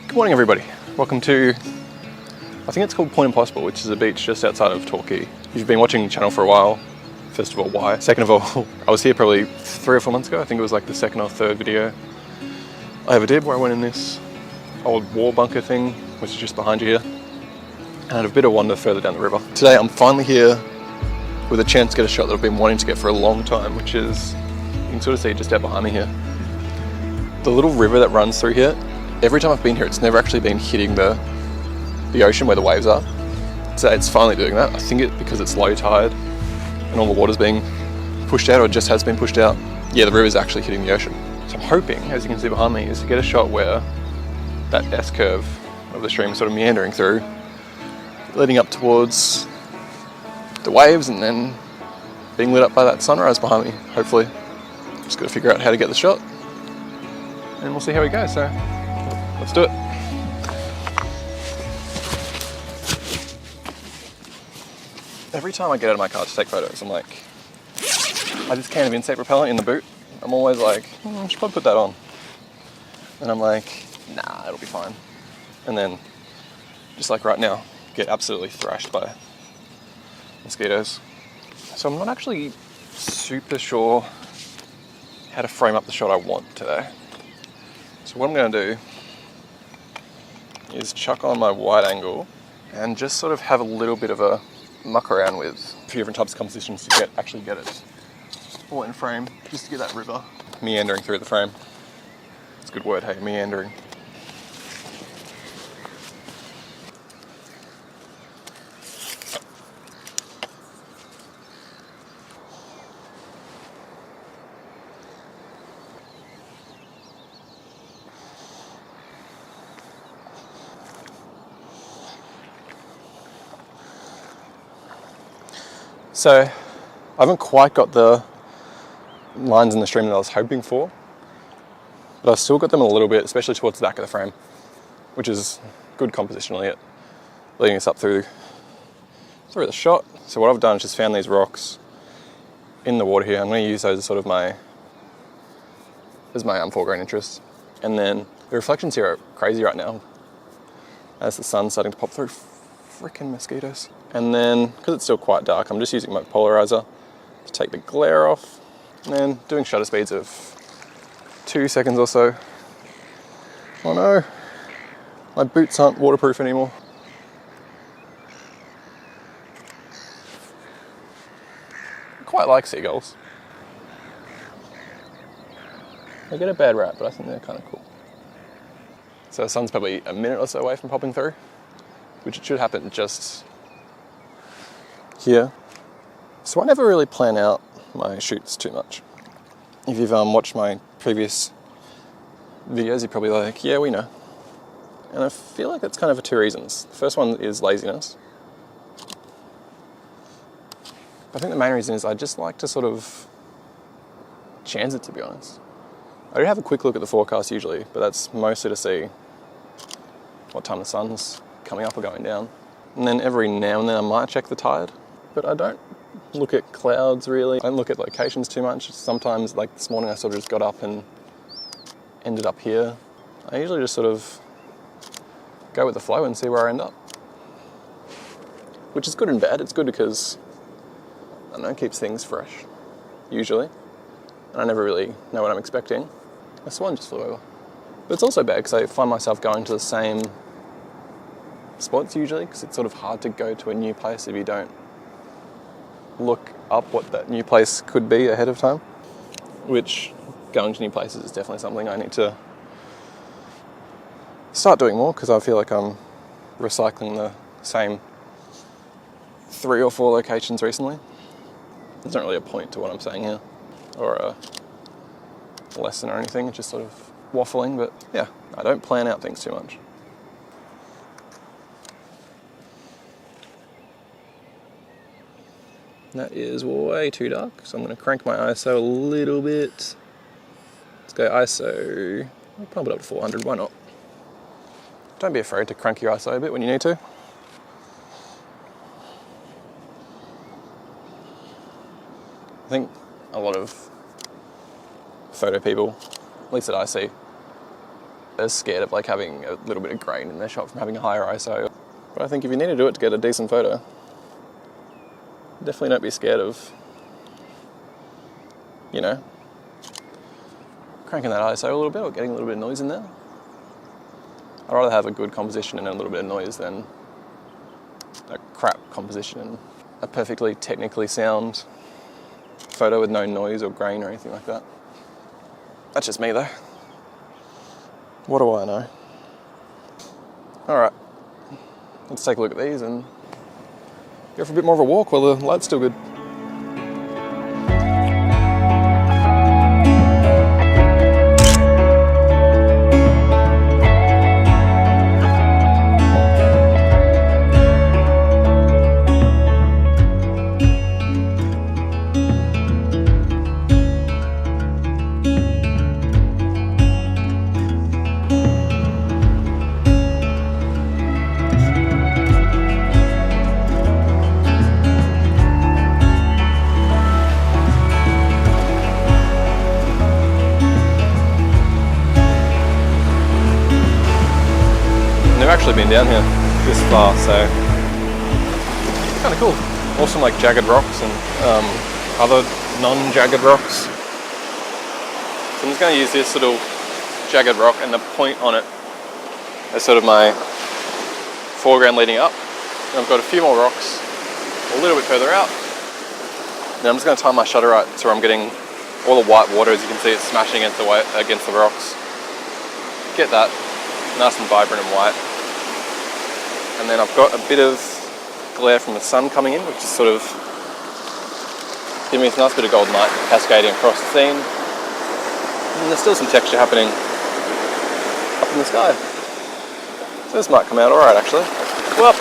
Good morning everybody, welcome to, I think it's called Point Impossible, which is a beach just outside of Torquay. If you've been watching the channel for a while, first of all, why? Second of all, I was here probably 3 or 4 months ago. I think it was like the second or third video I ever did, where I went in this old war bunker thing, which is just behind you here, and had a bit of wander further down the river. Today I'm finally here with a chance to get a shot that I've been wanting to get for a long time, which is, you can sort of see just out behind me here. The little river that runs through here, every time I've been here, it's never actually been hitting the ocean where the waves are. So it's finally doing that. I think it's because it's low tide and all the water's being pushed out, or just has been pushed out. Yeah, the river's actually hitting the ocean. So I'm hoping, as you can see behind me, is to get a shot where that S-curve of the stream is sort of meandering through, leading up towards the waves and then being lit up by that sunrise behind me, hopefully. Just got to figure out how to get the shot and we'll see how we go. So let's do it. Every time I get out of my car to take photos, I'm like, I have this can of insect repellent in the boot. I'm always like, I should probably put that on. And I'm like, nah, it'll be fine. And then, just like right now, get absolutely thrashed by mosquitoes. So I'm not actually super sure how to frame up the shot I want today. So what I'm going to do is chuck on my wide angle and just sort of have a little bit of a muck around with a few different types of compositions to actually get it all in frame, just to get that river meandering through the frame. It's a good word, hey, meandering. So I haven't quite got the lines in the stream that I was hoping for, but I've still got them a little bit, especially towards the back of the frame, which is good compositionally at leading us up through the shot. So what I've done is just found these rocks in the water here. I'm going to use those as sort of my foreground interest. And then the reflections here are crazy right now as the sun's starting to pop through. Freaking mosquitoes. And then, because it's still quite dark, I'm just using my polarizer to take the glare off, and then doing shutter speeds of 2 seconds or so. Oh no, my boots aren't waterproof anymore. I quite like seagulls. They get a bad rap, but I think they're kind of cool. So the sun's probably a minute or so away from popping through, which it should happen just here. So I never really plan out my shoots too much. If you've watched my previous videos, you're probably like, yeah, we know. And I feel like that's kind of for 2 reasons. The first one is laziness. I think the main reason is I just like to sort of chance it, to be honest. I do have a quick look at the forecast usually, but that's mostly to see what time the sun's coming up or going down. And then every now and then I might check the tide, but I don't look at clouds really. I don't look at locations too much. Sometimes, like this morning, I sort of just got up and ended up here. I usually just sort of go with the flow and see where I end up, which is good and bad. It's good because, I don't know, it keeps things fresh, usually. And I never really know what I'm expecting. A swan just flew over. But it's also bad because I find myself going to the same spots usually, because it's sort of hard to go to a new place if you don't look up what that new place could be ahead of time, which going to new places is definitely something I need to start doing more, because I feel like I'm recycling the same 3 or 4 locations recently. There's not really a point to what I'm saying here, or a lesson or anything, it's just sort of waffling, but yeah, I don't plan out things too much. That is way too dark, so I'm going to crank my ISO a little bit. Let's go ISO, I'll pump it up to 400, why not? don't be afraid to crank your ISO a bit when you need to. I think a lot of photo people, at least that I see, are scared of like having a little bit of grain in their shot from having a higher ISO. But I think if you need to do it to get a decent photo, definitely don't be scared of, you know, cranking that ISO a little bit or getting a little bit of noise in there. I'd rather have a good composition and a little bit of noise than a crap composition and a perfectly technically sound photo with no noise or grain or anything like that. That's just me though. What do I know? Alright, let's take a look at these and go for a bit more of a walk while the light's still good. I've actually been down here this far, so it's kind of cool. Awesome, like jagged rocks and other non-jagged rocks. So I'm just going to use this little jagged rock and the point on it as sort of my foreground leading up. And I've got a few more rocks a little bit further out. And I'm just going to time my shutter right so I'm getting all the white water. As you can see, it's smashing against the rocks. Get that nice and vibrant and white. And then I've got a bit of glare from the sun coming in, which is sort of giving me a nice bit of golden light cascading across the scene. And there's still some texture happening up in the sky. So this might come out alright actually. Well,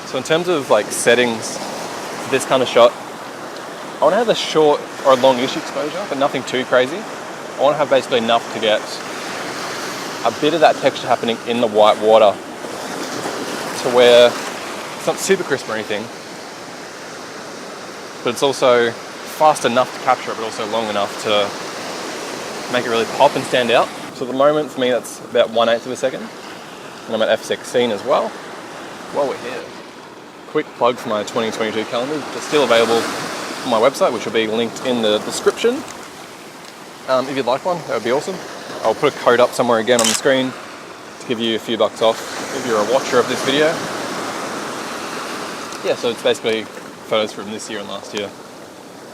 so in terms of like settings for this kind of shot, I want to have a short or a longish exposure, but nothing too crazy. I want to have basically enough to get a bit of that texture happening in the white water, to where it's not super crisp or anything, but it's also fast enough to capture it, but also long enough to make it really pop and stand out. So at the moment, for me, that's about 1/8 of a second, and I'm at f16 as well. While we're here, quick plug for my 2022 calendar. It's still available on my website, which will be linked in the description. If you'd like one, that would be awesome. I'll put a code up somewhere again on the screen to give you a few bucks off if you're a watcher of this video. Yeah, so it's basically photos from this year and last year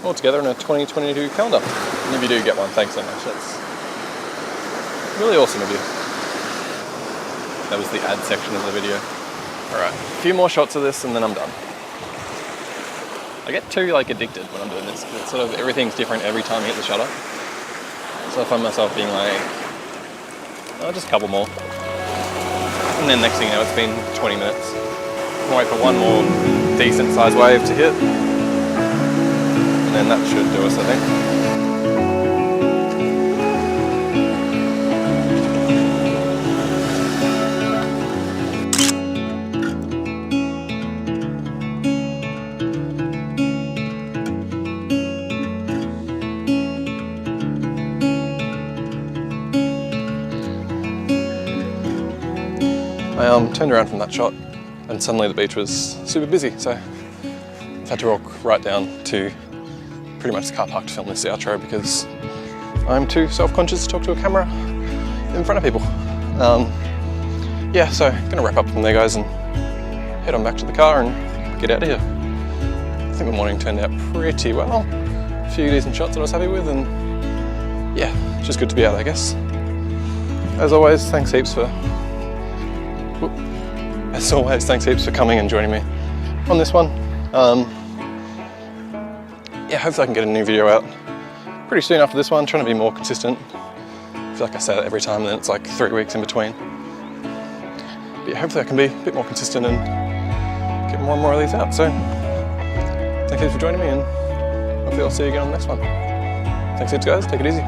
all together in a 2022 calendar. And if you do get one, thanks so much. That's really awesome of you. That was the ad section of the video. Alright, a few more shots of this and then I'm done. I get too addicted when I'm doing this, because it's sort of everything's different every time I hit the shutter. So I find myself being like, oh, just a couple more. And then next thing you know, it's been 20 minutes. I'll wait for one more decent sized wave to hit. And then that should do us, I think. I turned around from that shot and suddenly the beach was super busy, so I've had to walk right down to pretty much the car park to film this outro because I'm too self-conscious to talk to a camera in front of people. Yeah, so I'm gonna wrap up from there, guys, and head on back to the car and get out of here. I think the morning turned out pretty well. A few decent shots that I was happy with, and yeah, it's just good to be out, I guess. As always, thanks heaps for coming and joining me on this one. Yeah, hopefully I can get a new video out pretty soon after this one, trying to be more consistent. I feel like I say that every time and then it's like 3 weeks in between. But yeah, hopefully I can be a bit more consistent and get more and more of these out. So thank you for joining me, and hopefully I'll see you again on the next one. Thanks heaps, guys. Take it easy.